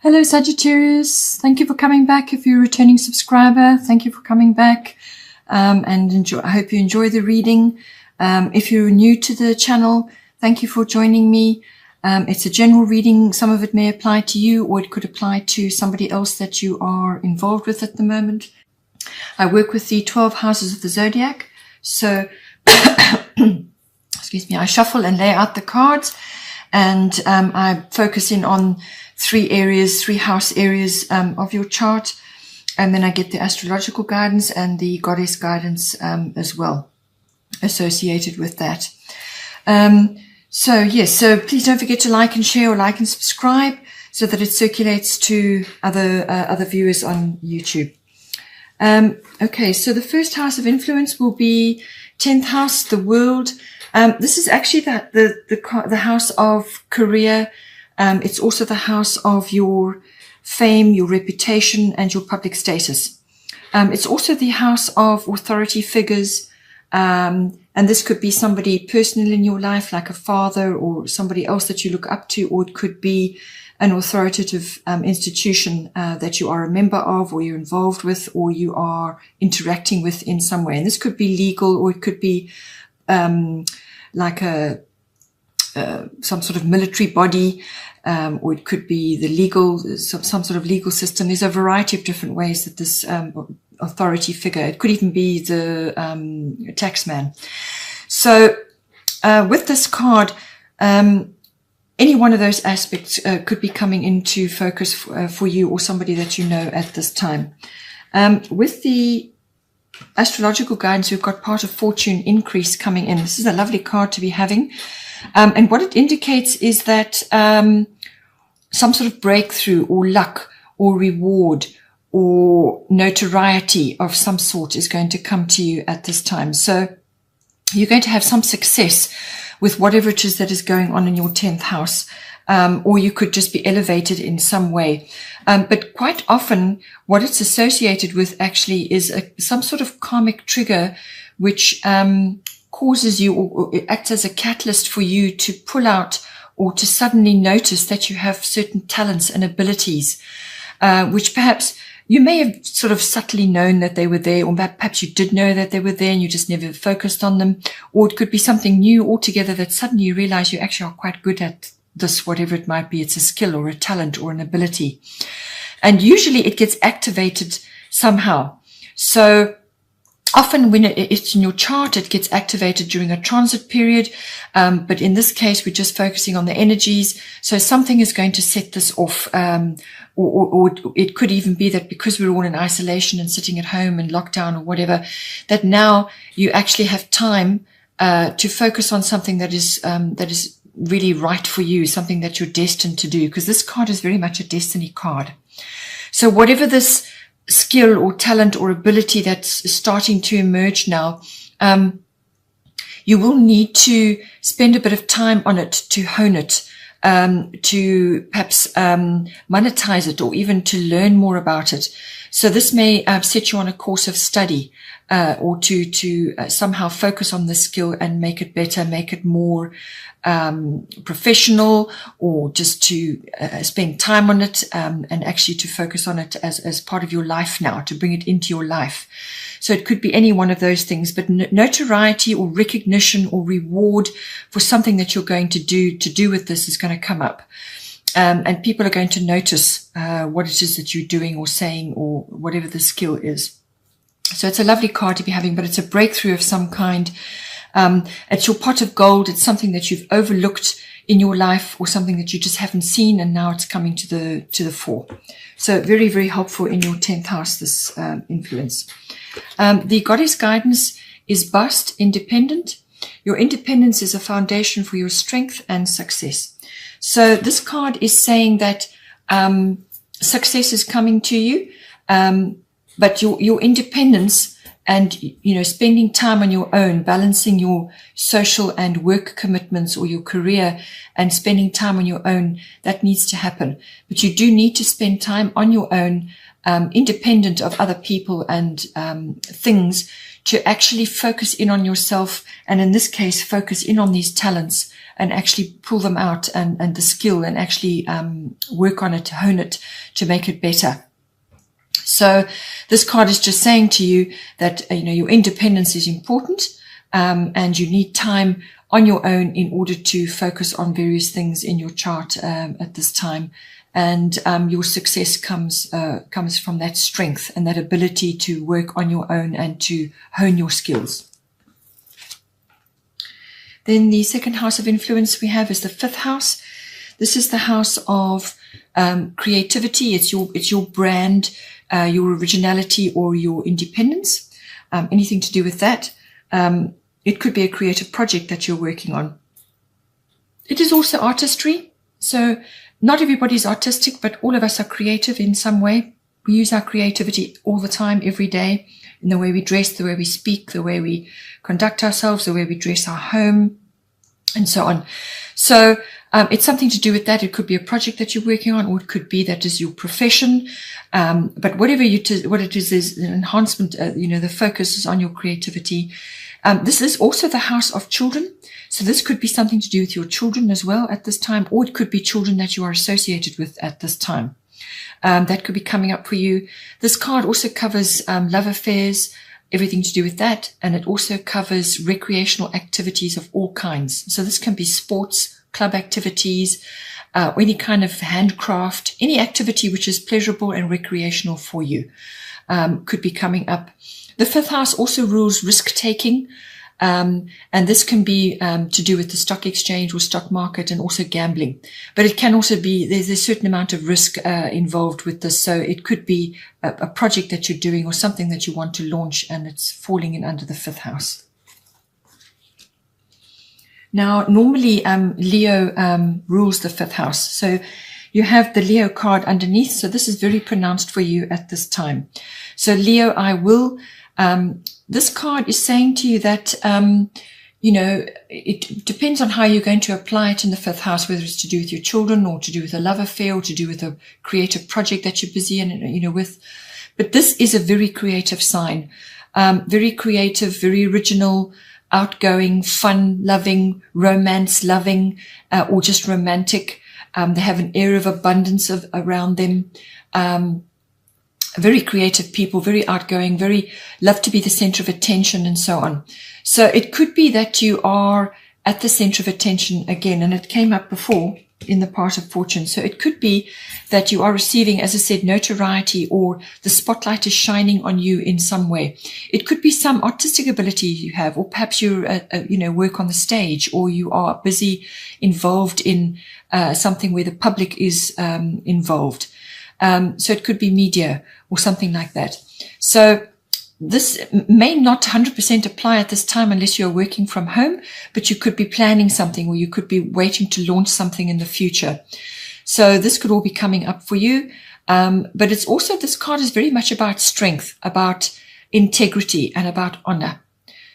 Hello Sagittarius, thank you for coming back. If you're a returning subscriber, thank you for coming back, and I hope you enjoy the reading. If you're new to the channel, thank you for joining me. It's a general reading. Some of it may apply to you, or it could apply to somebody else that you are involved with at the moment. I work with the 12 houses of the zodiac, so excuse me, I shuffle and lay out the cards, and I focus in on three house areas of your chart, and then I get the astrological guidance and the goddess guidance as well associated with that. So please don't forget to like and share, or like and subscribe, so that it circulates to other viewers on YouTube. Okay, so the first house of influence will be 10th house, the world. This is actually the house of career. It's also the house of your fame, your reputation, and your public status. It's also the house of authority figures, and this could be somebody personal in your life, like a father or somebody else that you look up to, or it could be an authoritative institution that you are a member of, or you're involved with, or you are interacting with in some way. And this could be legal, or it could be like some sort of military body, or it could be the legal, some sort of legal system. There's a variety of different ways that this authority figure, it could even be the taxman. So with this card, any one of those aspects could be coming into focus for you or somebody that you know at this time. With the astrological guidance, we've got part of fortune increase coming in. This is a lovely card to be having. And what it indicates is that some sort of breakthrough or luck or reward or notoriety of some sort is going to come to you at this time. So you're going to have some success with whatever it is that is going on in your 10th house, or you could just be elevated in some way. But quite often what it's associated with actually is some sort of karmic trigger, which causes you, or it acts as a catalyst for you to pull out or to suddenly notice that you have certain talents and abilities, which perhaps you may have sort of subtly known that they were there, or perhaps you did know that they were there and you just never focused on them. Or it could be something new altogether that suddenly you realize you actually are quite good at this, whatever it might be. It's a skill or a talent or an ability. And usually it gets activated somehow. So often when it's in your chart, it gets activated during a transit period. But in this case, we're just focusing on the energies. So something is going to set this off. Or it could even be that because we're all in isolation and sitting at home and lockdown or whatever, that now you actually have time to focus on something that is really right for you, something that you're destined to do, because this card is very much a destiny card. So whatever this skill or talent or ability that's starting to emerge now, you will need to spend a bit of time on it to hone it, to perhaps monetize it, or even to learn more about it. So this may set you on a course of study, or to somehow focus on the skill and make it better, make it more professional, or just to spend time on it, and actually to focus on it as part of your life now, to bring it into your life. So it could be any one of those things, but notoriety or recognition or reward for something that you're going to do with this is going to come up. And people are going to notice what it is that you're doing or saying, or whatever the skill is. So it's a lovely card to be having, but it's a breakthrough of some kind. It's your pot of gold. It's something that you've overlooked in your life, or something that you just haven't seen, and now it's coming to the fore. So very, very helpful in your 10th house, this influence. The goddess guidance is bust, independent. Your independence is a foundation for your strength and success. So this card is saying that success is coming to you, but your independence and, spending time on your own, balancing your social and work commitments, or your career, and spending time on your own, that needs to happen. But you do need to spend time on your own, independent of other people and things, to actually focus in on yourself, and in this case, focus in on these talents and actually pull them out and the skill and actually work on it, hone it to make it better. So this card is just saying to you that, your independence is important, and you need time on your own in order to focus on various things in your chart at this time. And your success comes from that strength and that ability to work on your own and to hone your skills. Then the second house of influence we have is the 5th house. This is the house of creativity. It's your brand, your originality, or your independence. Anything to do with that. It could be a creative project that you're working on. It is also artistry. So not everybody's artistic, but all of us are creative in some way. We use our creativity all the time, every day, in the way we dress, the way we speak, the way we conduct ourselves, the way we dress our home, and so on. So it's something to do with that. It could be a project that you're working on, or it could be that is your profession. But what it is an enhancement. The focus is on your creativity. This is also the house of children. So this could be something to do with your children as well at this time, or it could be children that you are associated with at this time. That could be coming up for you. This card also covers love affairs, everything to do with that. And it also covers recreational activities of all kinds. So this can be sports, club activities, or any kind of handcraft, any activity which is pleasurable and recreational for you, could be coming up. The 5th house also rules risk-taking, and this can be to do with the stock exchange or stock market, and also gambling. But it can also be, there's a certain amount of risk involved with this. So it could be a project that you're doing or something that you want to launch, and it's falling in under the 5th house. Now, normally Leo rules the 5th house. So you have the Leo card underneath. So this is very pronounced for you at this time. So Leo, I will... this card is saying to you that, it depends on how you're going to apply it in the 5th house, whether it's to do with your children or to do with a love affair or to do with a creative project that you're busy in, with. But this is a very creative sign, very creative, very original, outgoing, fun loving, romance loving, or just romantic. They have an air of abundance around them. Very creative people, very outgoing, very love to be the center of attention, and so on. So it could be that you are at the center of attention again, and it came up before in the part of fortune. So it could be that you are receiving, as I said, notoriety, or the spotlight is shining on you in some way. It could be some artistic ability you have, or perhaps you work on the stage, or you are busy involved in something where the public is involved. So it could be media or something like that. So this may not 100% apply at this time unless you're working from home, but you could be planning something, or you could be waiting to launch something in the future. So this could all be coming up for you. But it's also, this card is very much about strength, about integrity, and about honor.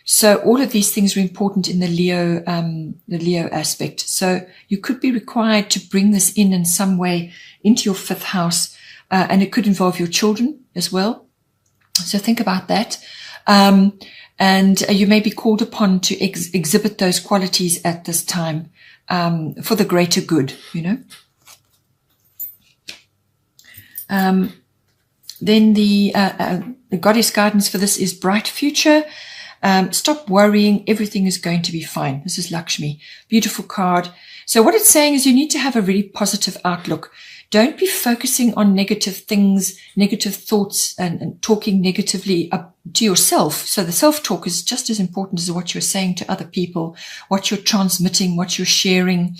So all of these things are important in the Leo aspect. So you could be required to bring this in some way into your 5th house, and it could involve your children as well. So think about that. And you may be called upon to exhibit those qualities at this time, for the greater good, Then the goddess guidance for this is bright future. Stop worrying. Everything is going to be fine. This is Lakshmi. Beautiful card. So what it's saying is you need to have a really positive outlook. Don't be focusing on negative things, negative thoughts, and talking negatively up to yourself. So the self-talk is just as important as what you're saying to other people, what you're transmitting, what you're sharing.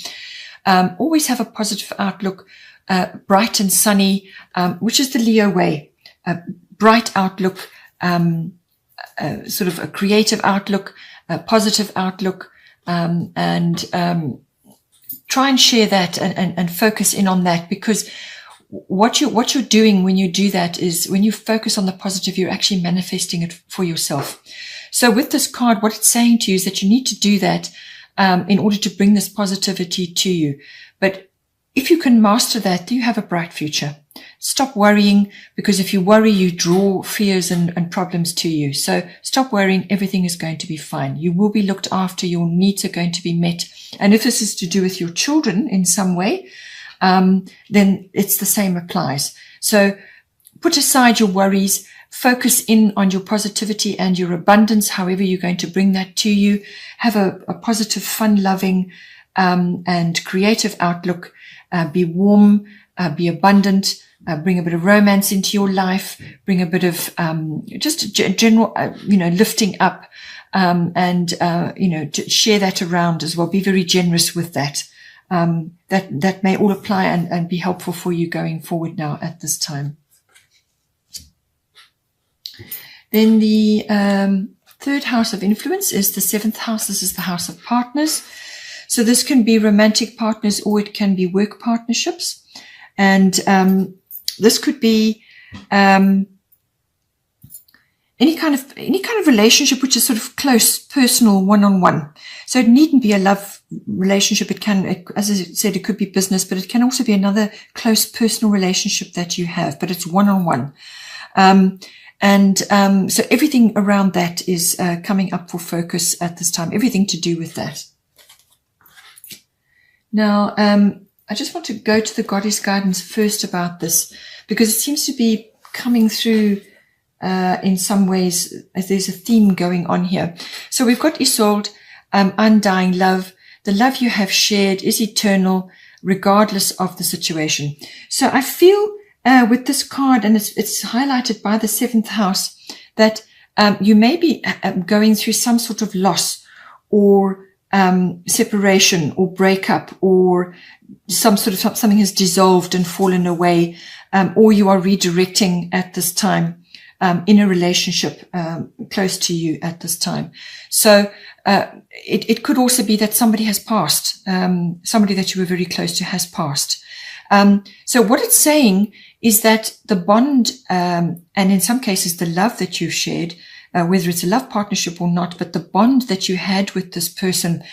Always have a positive outlook, bright and sunny, which is the Leo way. Bright outlook, sort of a creative outlook, a positive outlook, and try and share that and focus in on that, because what you're doing when you do that is, when you focus on the positive, you're actually manifesting it for yourself. So with this card, what it's saying to you is that you need to do that in order to bring this positivity to you. But if you can master that, you have a bright future. Stop worrying, because if you worry, you draw fears and problems to you. So stop worrying. Everything is going to be fine. You will be looked after. Your needs are going to be met. And if this is to do with your children in some way, then it's the same applies. So put aside your worries, focus in on your positivity and your abundance, however you're going to bring that to you. Have a positive, fun-loving, and creative outlook. Be warm, be abundant, bring a bit of romance into your life, bring a bit of just general, lifting up, and share that around as well. Be very generous with that. That may all apply and be helpful for you going forward now at this time. Then the third house of influence is the 7th house. This is the house of partners. So this can be romantic partners or it can be work partnerships. And this could be any kind of relationship which is sort of close, personal, one-on-one. So it needn't be a love relationship. It can, as I said, it could be business, but it can also be another close personal relationship that you have, but it's one-on-one. So everything around that is coming up for focus at this time, everything to do with that. Now, I just want to go to the goddess guidance first about this, because it seems to be coming through in some ways as there's a theme going on here. So we've got Isolde, undying love. The love you have shared is eternal, regardless of the situation. So I feel with this card, and it's highlighted by the 7th house, that you may be going through some sort of loss or separation or breakup, or something has dissolved and fallen away, or you are redirecting at this time in a relationship close to you at this time. So it could also be that somebody has passed, somebody that you were very close to has passed. So what it's saying is that the bond, and in some cases the love that you've shared, whether it's a love partnership or not, but the bond that you had with this person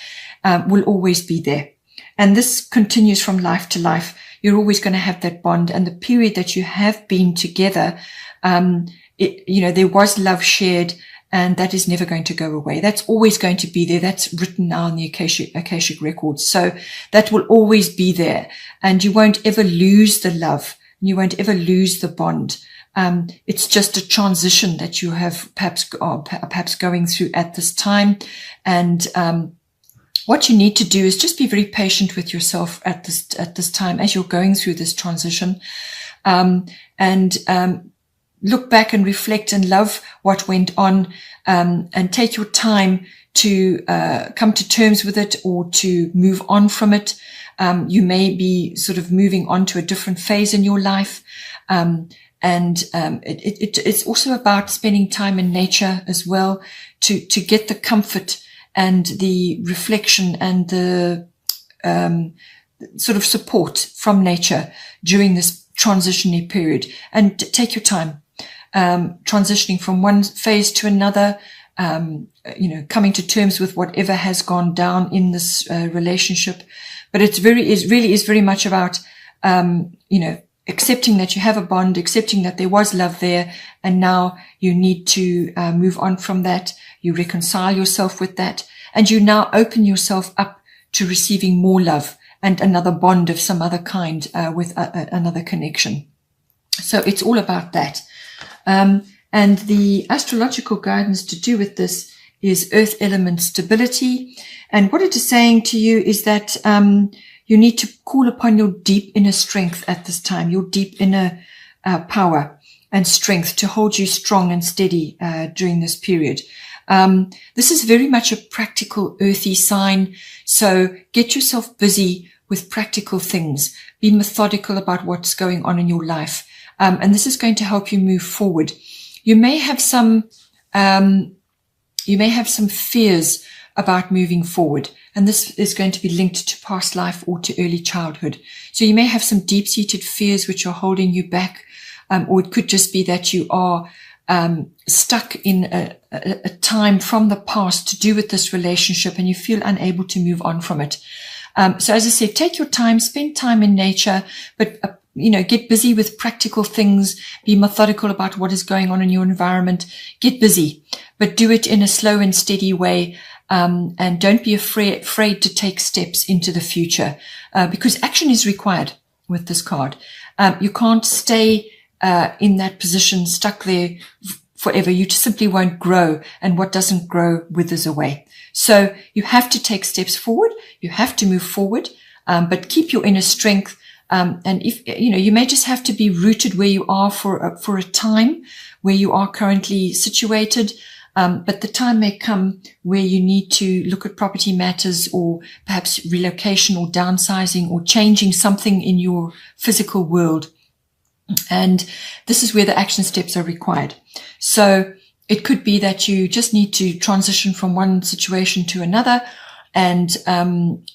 will always be there. And this continues from life to life. You're always going to have that bond. And the period that you have been together, there was love shared, and that is never going to go away. That's always going to be there. That's written now in the Akashic records. So that will always be there. And you won't ever lose the love. You won't ever lose the bond. It's just a transition that you have perhaps going through at this time. And what you need to do is just be very patient with yourself at this time as you're going through this transition, and look back and reflect and love what went on, and take your time to come to terms with it or to move on from it. You may be sort of moving on to a different phase in your life. It's also about spending time in nature as well to get the comfort and the reflection and the sort of support from nature during this transitionary period. And take your time, transitioning from one phase to another, coming to terms with whatever has gone down in this relationship. But it really is very much about, accepting that you have a bond, accepting that there was love there, and now you need to move on from that. You reconcile yourself with that, and you now open yourself up to receiving more love and another bond of some other kind with another connection. So it's all about that. And the astrological guidance to do with this is earth element stability. And what it is saying to you is that you need to call upon your deep inner strength at this time, your deep inner power and strength to hold you strong and steady during this period. This is very much a practical earthy sign. So get yourself busy with practical things. Be methodical about what's going on in your life. And this is going to help you move forward. You may have some fears about moving forward. And this is going to be linked to past life or to early childhood. So you may have some deep-seated fears which are holding you back. Or it could just be that you are stuck in a time from the past to do with this relationship and you feel unable to move on from it. So as I said, take your time, spend time in nature, but get busy with practical things, be methodical about what is going on in your environment, get busy, but do it in a slow and steady way. and don't be afraid to take steps into the future, because action is required with this card. You can't stay in that position, stuck there forever. You just simply won't grow, and what doesn't grow withers away. So you have to take steps forward. You have to move forward, but keep your inner strength. And if, you may just have to be rooted where you are for a time, where you are currently situated. But the time may come where you need to look at property matters, or perhaps relocation or downsizing or changing something in your physical world. And this is where the action steps are required. So it could be that you just need to transition from one situation to another. And,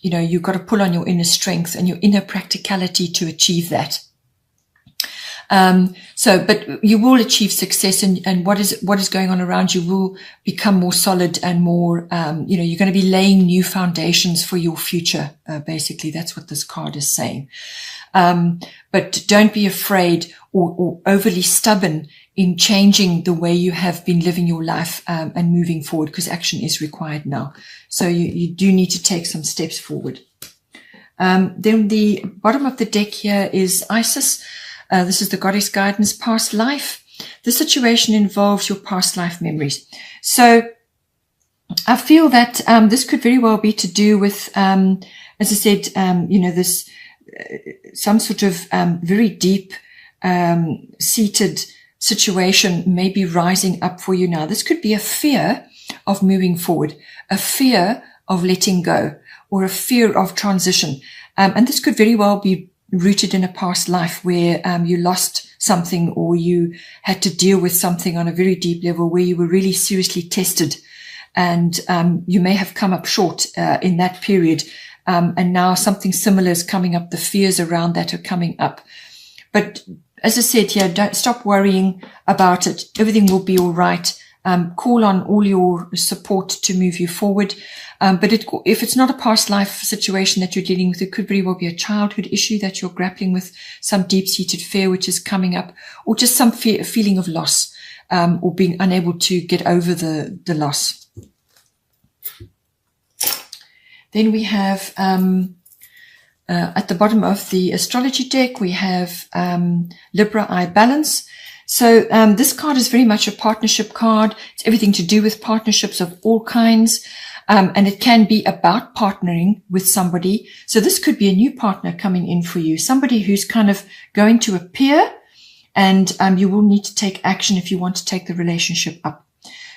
you've got to pull on your inner strength and your inner practicality to achieve that. But you will achieve success, and what is going on around you will become more solid and more, you're going to be laying new foundations for your future. Basically, that's what this card is saying. But don't be afraid or overly stubborn in changing the way you have been living your life, and moving forward, because action is required now. So you do need to take some steps forward. Then the bottom of the deck here is Isis. This is the goddess guidance, past life. The situation involves your past life memories. So I feel that this could very well be to do with, as I said, this some sort of very deep seated situation may be rising up for you now. This could be a fear of moving forward, a fear of letting go, or a fear of transition. And this could very well be rooted in a past life where you lost something, or you had to deal with something on a very deep level where you were really seriously tested, and you may have come up short in that period, and now something similar is coming up. The fears around that are coming up. But as I said here, don't stop worrying about it. Everything will be all right. Call on all your support to move you forward. But if it's not a past life situation that you're dealing with, it could very well be a childhood issue that you're grappling with, some deep-seated fear which is coming up, or just some feeling of loss, or being unable to get over the loss. Then we have, at the bottom of the astrology deck, we have Libra, I balance. So this card is very much a partnership card. It's everything to do with partnerships of all kinds. And it can be about partnering with somebody. So this could be a new partner coming in for you, somebody who's kind of going to appear, and you will need to take action if you want to take the relationship up.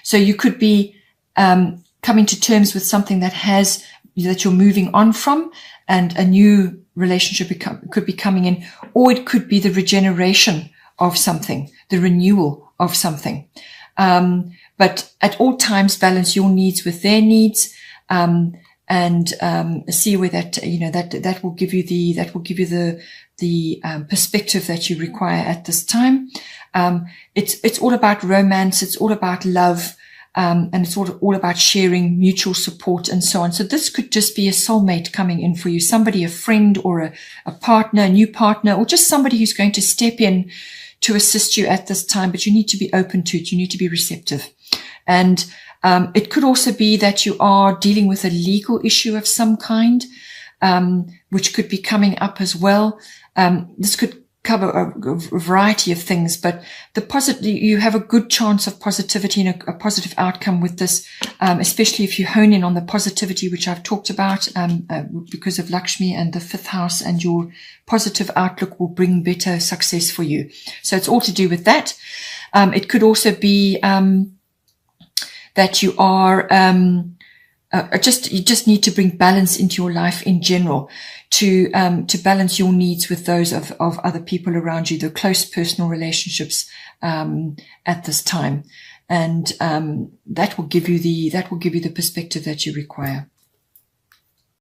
So you could be coming to terms with something that you're moving on from, and a new relationship could be coming in, or it could be the regeneration of something, the renewal of something. But at all times, balance your needs with their needs, and see where that will give you the perspective that you require at this time. It's all about romance. It's all about love. And it's all about sharing, mutual support, and so on. So this could just be a soulmate coming in for you, somebody, a friend, or a partner, a new partner, or just somebody who's going to step in to assist you at this time. But you need to be open to it. You need to be receptive. And it could also be that you are dealing with a legal issue of some kind, which could be coming up as well. This could cover a variety of things, but you have a good chance of positivity and a positive outcome with this, especially if you hone in on the positivity, which I've talked about, because of Lakshmi and the 5th house, and your positive outlook will bring better success for you. So it's all to do with that. It could also be that you are you just need to bring balance into your life in general, to balance your needs with those of other people around you, the close personal relationships at this time, and that will give you the perspective that you require.